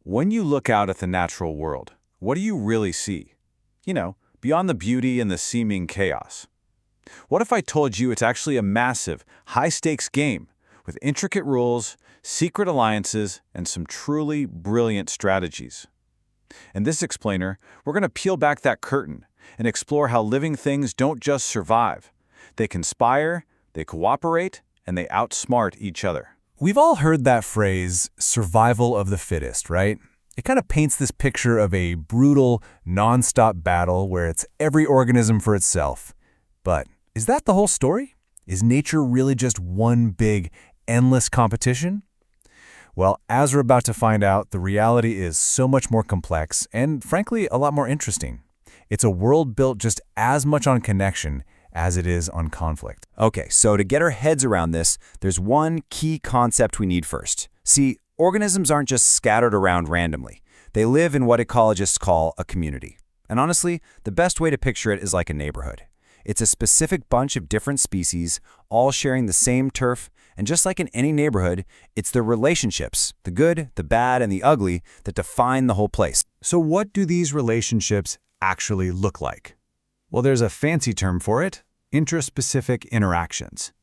When you look out at the natural world, what do you really see? Beyond the beauty and the seeming chaos. What if I told you it's actually a massive, high-stakes game with intricate rules, secret alliances, and some truly brilliant strategies? In this explainer, we're going to peel back that curtain and explore how living things don't just survive. They conspire, they cooperate, and they outsmart each other. We've all heard that phrase, survival of the fittest, right? It kind of paints this picture of a brutal, non-stop battle where it's every organism for itself. But is that the whole story? Is nature really just one big, endless competition? Well, as we're about to find out, the reality is so much more complex and, frankly, a lot more interesting. It's a world built just as much on connection as it is on conflict. Okay, so to get our heads around this, there's one key concept we need first. See, organisms aren't just scattered around randomly. They live in what ecologists call a community. And honestly, the best way to picture it is like a neighborhood. It's a specific bunch of different species, all sharing the same turf, and just like in any neighborhood, it's the relationships, the good, the bad, and the ugly, that define the whole place. So what do these relationships actually look like? Well, there's a fancy term for it, intraspecific interactions.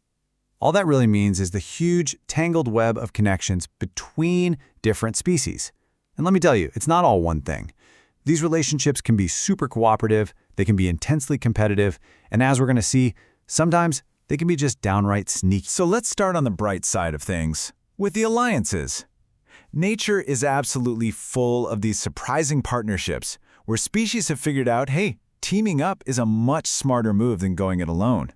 All that really means is the huge, tangled web of connections between different species. And let me tell you, it's not all one thing. These relationships can be super cooperative, they can be intensely competitive, and as we're going to see, sometimes they can be just downright sneaky. So let's start on the bright side of things, with the alliances. Nature is absolutely full of these surprising partnerships, where species have figured out, hey, teaming up is a much smarter move than going it alone.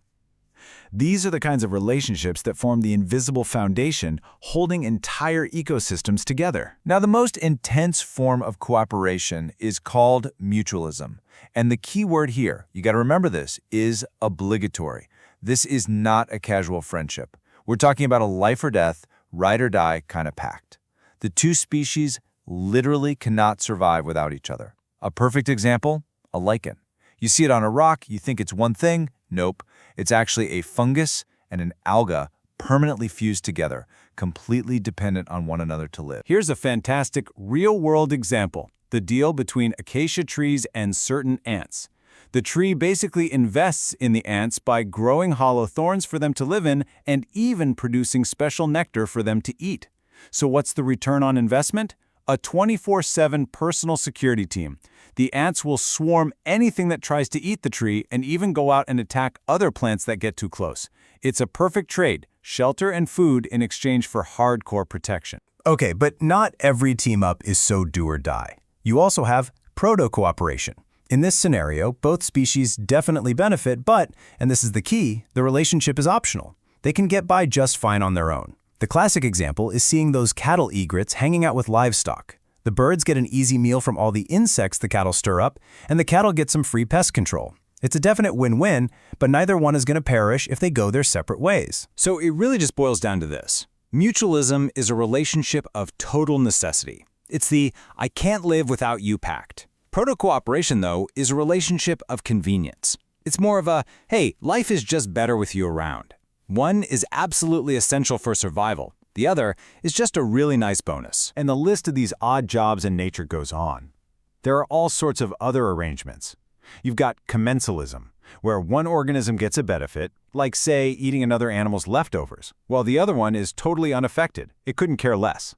These are the kinds of relationships that form the invisible foundation holding entire ecosystems together. Now, the most intense form of cooperation is called mutualism. And the key word here, you got to remember this, is obligatory. This is not a casual friendship. We're talking about a life or death, ride or die kind of pact. The two species literally cannot survive without each other. A perfect example, a lichen. You see it on a rock, you think it's one thing. Nope. It's actually a fungus and an alga permanently fused together, completely dependent on one another to live. Here's a fantastic real-world example, the deal between acacia trees and certain ants. The tree basically invests in the ants by growing hollow thorns for them to live in and even producing special nectar for them to eat. So what's the return on investment? A 24/7 personal security team. The ants will swarm anything that tries to eat the tree and even go out and attack other plants that get too close. It's a perfect trade, shelter and food in exchange for hardcore protection. Okay, but not every team-up is so do or die. You also have proto-cooperation. In this scenario, both species definitely benefit, but, and this is the key, the relationship is optional. They can get by just fine on their own. The classic example is seeing those cattle egrets hanging out with livestock. The birds get an easy meal from all the insects the cattle stir up, and the cattle get some free pest control. It's a definite win-win, but neither one is going to perish if they go their separate ways. So it really just boils down to this. Mutualism is a relationship of total necessity. It's the I can't live without you pact. Proto-cooperation, though, is a relationship of convenience. It's more of a, hey, life is just better with you around. One is absolutely essential for survival. The other is just a really nice bonus. And the list of these odd jobs in nature goes on. There are all sorts of other arrangements. You've got commensalism, where one organism gets a benefit, like, say, eating another animal's leftovers, while the other one is totally unaffected. It couldn't care less.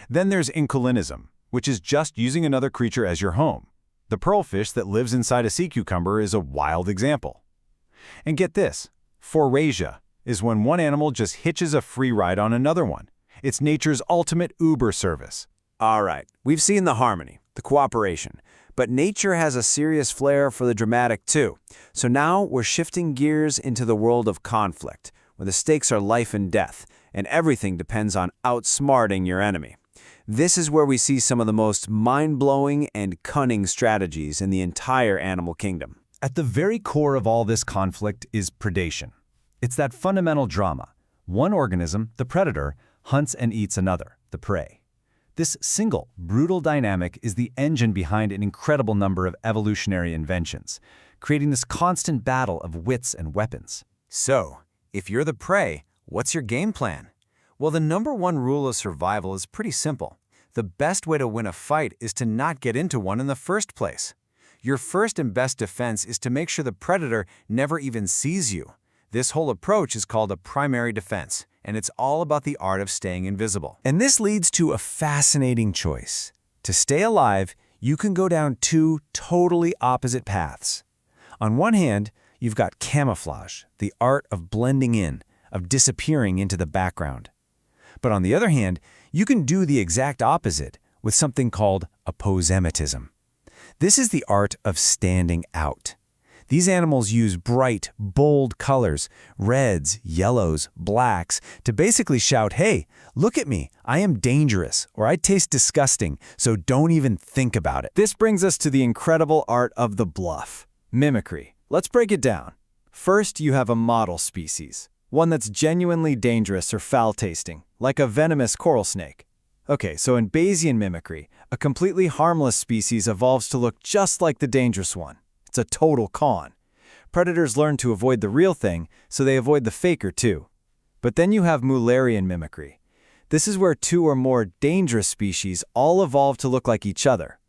Then there's incolinism, which is just using another creature as your home. The pearlfish that lives inside a sea cucumber is a wild example. And get this, forasia is when one animal just hitches a free ride on another one. It's nature's ultimate Uber service. All right, we've seen the harmony, the cooperation, but nature has a serious flair for the dramatic too. So now we're shifting gears into the world of conflict, where the stakes are life and death, and everything depends on outsmarting your enemy. This is where we see some of the most mind-blowing and cunning strategies in the entire animal kingdom. At the very core of all this conflict is predation. It's that fundamental drama. One organism, the predator, hunts and eats another, the prey. This single, brutal dynamic is the engine behind an incredible number of evolutionary inventions, creating this constant battle of wits and weapons. So, if you're the prey, what's your game plan? Well, the #1 rule of survival is pretty simple. the best way to win a fight is to not get into one in the first place. Your first and best defense is to make sure the predator never even sees you. This whole approach is called a primary defense, and it's all about the art of staying invisible. And this leads to a fascinating choice. To stay alive, you can go down two totally opposite paths. On one hand, you've got camouflage, the art of blending in, of disappearing into the background. But on the other hand, you can do the exact opposite with something called aposematism. This is the art of standing out. These animals use bright, bold colors, reds, yellows, blacks, to basically shout, "Hey, look at me, I am dangerous," or "I taste disgusting, so don't even think about it." This brings us to the incredible art of the bluff, mimicry. Let's break it down. First, you have a model species, one that's genuinely dangerous or foul-tasting, like a venomous coral snake. Okay, so in Bayesian mimicry, a completely harmless species evolves to look just like the dangerous one. It's a total con. Predators learn to avoid the real thing, so they avoid the faker too. But then you have Mullerian mimicry. This is where two or more dangerous species all evolve to look like each other.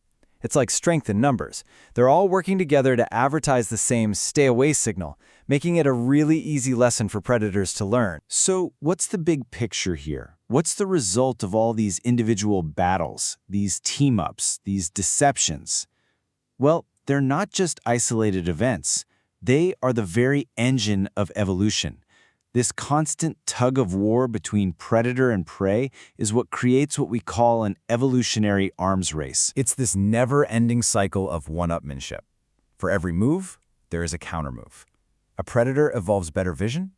It's like strength in numbers. They're all working together to advertise the same stay away signal, making it a really easy lesson for predators to learn. So what's the big picture here? What's the result of all these individual battles, these team-ups, these deceptions? Well, they're not just isolated events. They are the very engine of evolution. This constant tug of war between predator and prey is what creates what we call an evolutionary arms race. It's this never-ending cycle of one-upmanship. For every move, there is a countermove. A predator evolves better vision.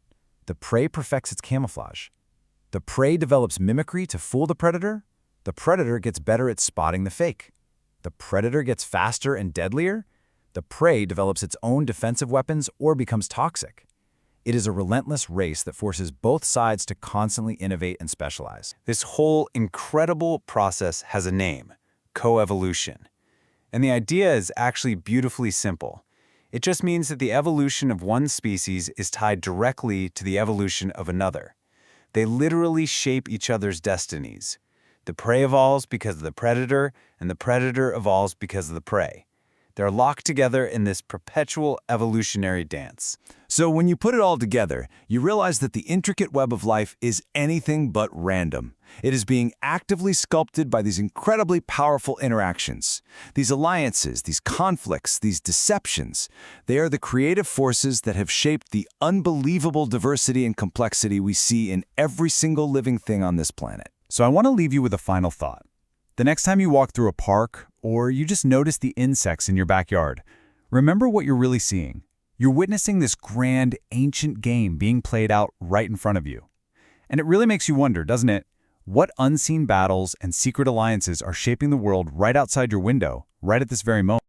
The prey perfects its camouflage. The prey develops mimicry to fool the predator. The predator gets better at spotting the fake. The predator gets faster and deadlier. The prey develops its own defensive weapons or becomes toxic. It is a relentless race that forces both sides to constantly innovate and specialize. This whole incredible process has a name: coevolution. And the idea is actually beautifully simple. It just means that the evolution of one species is tied directly to the evolution of another. They literally shape each other's destinies. The prey evolves because of the predator, and the predator evolves because of the prey. They're locked together in this perpetual evolutionary dance. So when you put it all together, you realize that the intricate web of life is anything but random. It is being actively sculpted by these incredibly powerful interactions. These alliances, these conflicts, these deceptions, they are the creative forces that have shaped the unbelievable diversity and complexity we see in every single living thing on this planet. So I want to leave you with a final thought. The next time you walk through a park, or you just notice the insects in your backyard, remember what you're really seeing. You're witnessing this grand, ancient game being played out right in front of you. And it really makes you wonder, doesn't it? What unseen battles and secret alliances are shaping the world right outside your window, right at this very moment?